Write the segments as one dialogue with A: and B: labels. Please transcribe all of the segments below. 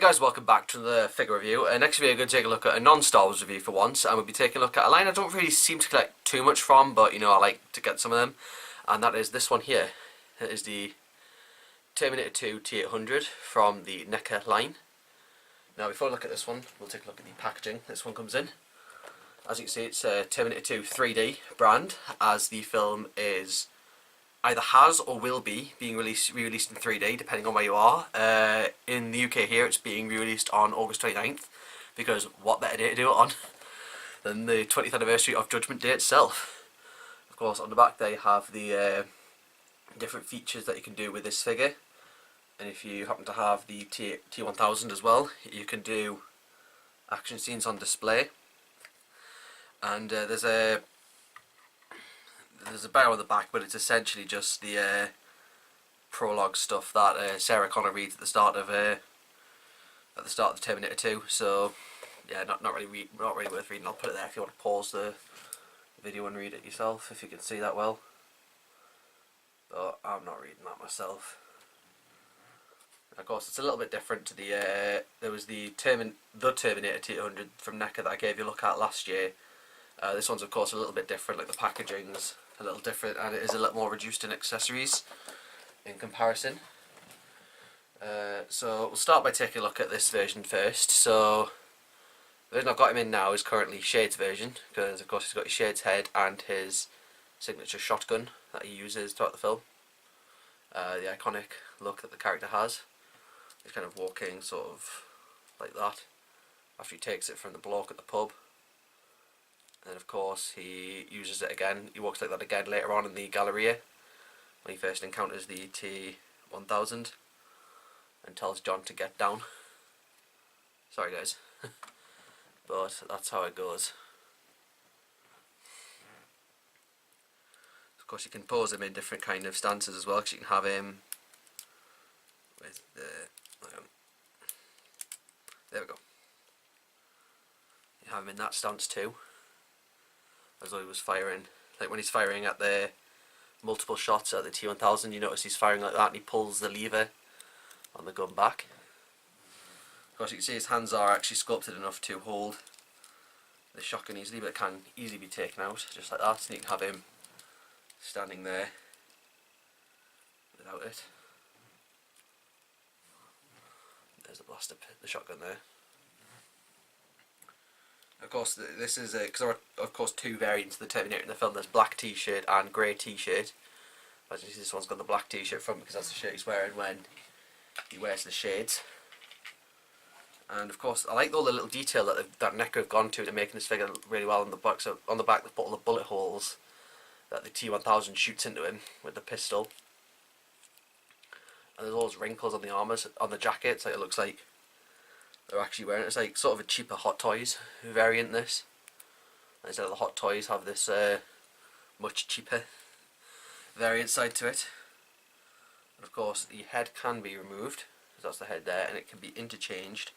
A: guys, welcome back to the figure review. Next video we're going to take a look at a non-Star Wars review for once, and we'll be taking a look at a line I don't really seem to collect too much from, but you know, I like to get some of them, and that is this one here. It is the Terminator 2 T800 from the NECA line. Now before we look at this one, we'll take a look at the packaging this one comes in. As you can see, it's a Terminator 2 3D brand, as the film is either has or will be being re-released in 3D depending on where you are. In the UK here it's being re-released on August 29th, because what better day to do it on than the 20th anniversary of Judgment Day itself. Of course, on the back they have the different features that you can do with this figure, and if you happen to have the T1000 as well, you can do action scenes on display. And there's a bio on the back, but it's essentially just the prologue stuff that Sarah Connor reads at the start of Terminator 2. So yeah, not really worth reading. I'll put it there if you want to pause the video and read it yourself, if you can see that well. But I'm not reading that myself. Of course, it's a little bit different to the there was the Terminator T800 from NECA that I gave you a look at last year. This one's of course a little bit different, like the packaging's a little different, and it is a little more reduced in accessories in comparison. So we'll start by taking a look at this version first. So the version I've got him in now is currently Shade's version, because of course he's got his Shade's head and his signature shotgun that he uses throughout the film. The iconic look that the character has. He's kind of walking sort of like that after he takes it from the bloke at the pub. And then of course he uses it again, he walks like that again later on in the Galleria when he first encounters the T1000 and tells John to get down. Sorry guys, but that's how it goes. Of course you can pose him in different kind of stances as well, because you can have him with the, there we go, you have him in that stance too, as though he was firing, like when he's firing at the multiple shots at the T1000, you notice he's firing like that and he pulls the lever on the gun back. Of course you can see his hands are actually sculpted enough to hold the shotgun easily, but it can easily be taken out just like that, and you can have him standing there without it. There's the blaster, the shotgun there. Of course, this is because there are of course two variants of the Terminator in the film. There's black T-shirt and grey T-shirt. As you see, this one's got the black T-shirt from, because that's the shirt he's wearing when he wears the shades. And of course, I like all the little detail that NECA have gone to making this figure really well on the back. So on the back, they've put all the bullet holes that the T1000 shoots into him with the pistol. And there's all those wrinkles on the armour, on the jacket, so it looks like they're actually wearing it. It's like sort of a cheaper Hot Toys variant, this. Instead of the Hot Toys have this much cheaper variant side to it. And of course the head can be removed, because that's the head there, and it can be interchanged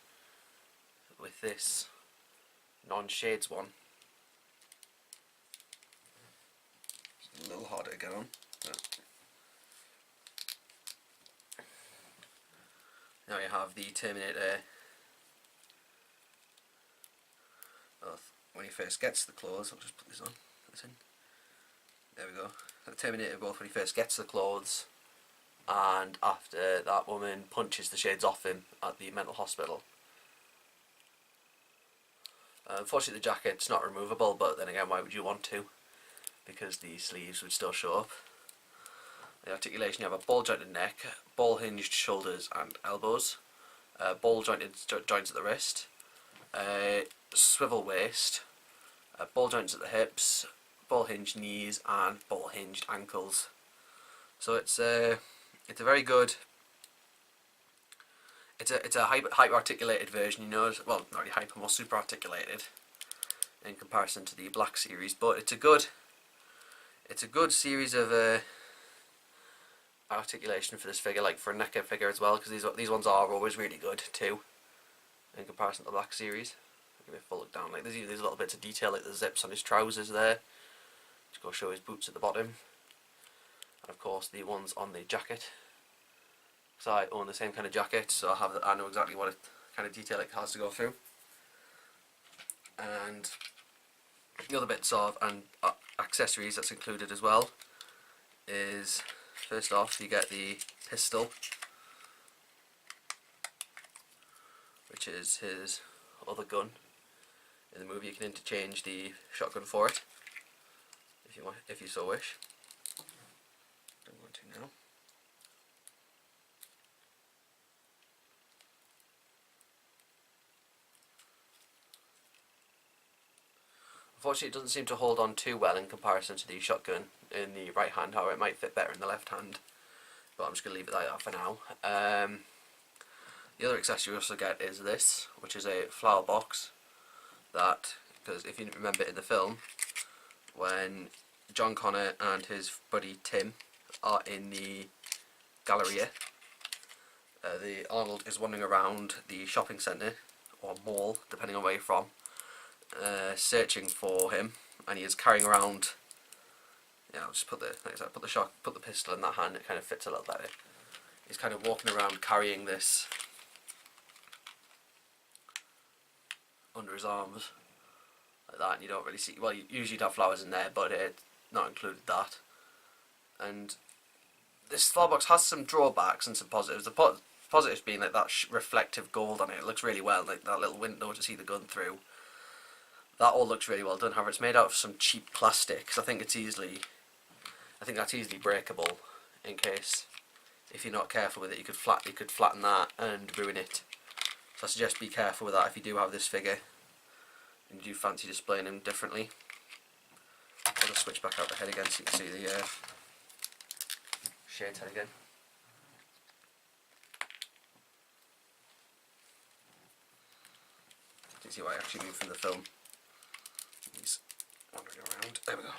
A: with this non-shades one. It's a little harder to get on. Now you have the Terminator. When he first gets the clothes, I'll just put this on, put this in. There we go. The Terminator both when he first gets the clothes, and after that woman punches the shades off him at the mental hospital. Unfortunately the jacket's not removable, but then again, why would you want to? Because the sleeves would still show up. The articulation, you have a ball jointed neck, ball hinged shoulders and elbows, ball jointed joints at the wrist, swivel waist, ball joints at the hips, ball hinged knees and ball hinged ankles. So it's a very good, it's a hyper articulated version, you know. Well, not really hyper, more super articulated in comparison to the Black series, but it's a good series of articulation for this figure, like for a NECA figure as well, because these ones are always really good too in comparison to the Black series. Give it a full look down, like there's little bits of detail, like the zips on his trousers there, just go show his boots at the bottom, and of course the ones on the jacket, because I own the same kind of jacket, so I know exactly what kind of detail it has to go through. And the other bits of accessories that's included as well is, first off, you get the pistol, which is his other gun. In the movie you can interchange the shotgun for it if you so wish. Don't want to now. Unfortunately it doesn't seem to hold on too well in comparison to the shotgun in the right hand, however it might fit better in the left hand, but I'm just going to leave it like that for now. The other accessory you also get is this, which is a flower box that, because if you remember in the film, when John Connor and his buddy Tim are in the Galleria, the Arnold is wandering around the shopping centre, or mall, depending on where you're from, searching for him, and he is carrying around. Yeah, I'll just put the pistol in that hand. It kind of fits a little better. He's kind of walking around carrying this under his arms like that, and you don't really see. Well, you usually have flowers in there, but not included that. And this flower box has some drawbacks and some positives. The positives being like that reflective gold on it. It looks really well, like that little window to see the gun through. That all looks really well done. However, it's made out of some cheap plastic, because I think that's easily breakable. In case, if you're not careful with it, you could flatten that and ruin it. So I suggest be careful with that if you do have this figure and you do fancy displaying him differently. I'll just switch back out the head again so you can see the shade head again. You can see what I actually mean from the film. He's wandering around. There we go.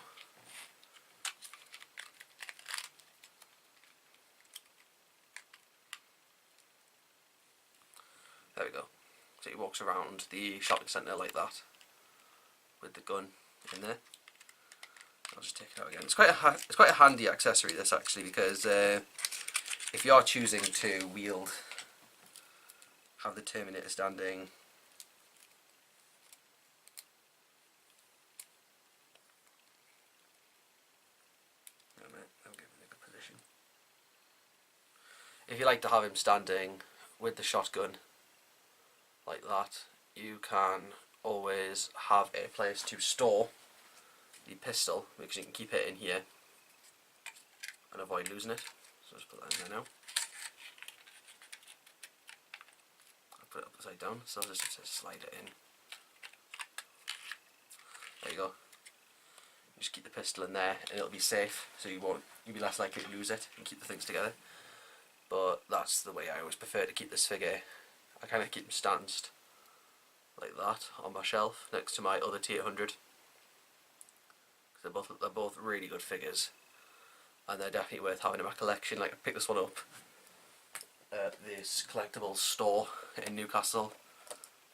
A: There we go. So he walks around the shopping centre like that, with the gun in there. I'll just take it out again. It's quite a handy accessory, this, actually, because if you are choosing to have the Terminator standing if you like to have him standing with the shotgun like that, you can always have a place to store the pistol, because you can keep it in here and avoid losing it. So just put that in there now. I'll put it upside down, so I'll just slide it in. There you go. You just keep the pistol in there and it'll be safe, so you'll be less likely to lose it and keep the things together. But that's the way I always prefer to keep this figure. I kind of keep them stanced like that on my shelf next to my other T800. They're both really good figures, and they're definitely worth having in my collection. Like, I picked this one up at this collectibles store in Newcastle,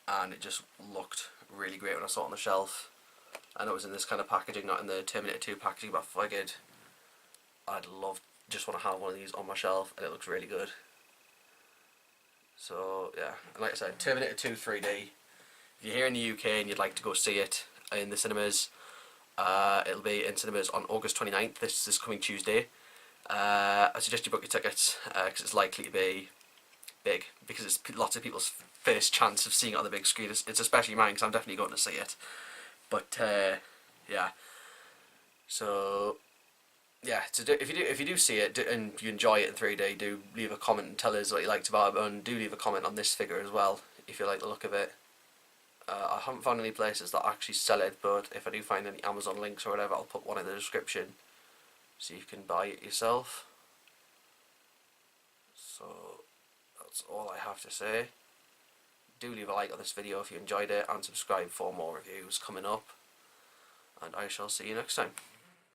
A: and it just looked really great when I saw it on the shelf. And it was in this kind of packaging, not in the Terminator 2 packaging, but I figured just want to have one of these on my shelf, and it looks really good. So yeah, and like I said, Terminator 2 3D. If you're here in the UK and you'd like to go see it in the cinemas, it'll be in cinemas on August 29th, this coming Tuesday. I suggest you book your tickets, because it's likely to be big, because it's lots of people's first chance of seeing it on the big screen. It's especially mine, because I'm definitely going to see it. But yeah, so yeah, if you do see it and you enjoy it in 3D, do leave a comment and tell us what you liked about it, and do leave a comment on this figure as well if you like the look of it. I haven't found any places that actually sell it, but if I do find any Amazon links or whatever, I'll put one in the description so you can buy it yourself. So that's all I have to say. Do leave a like on this video if you enjoyed it, and subscribe for more reviews coming up, and I shall see you next time.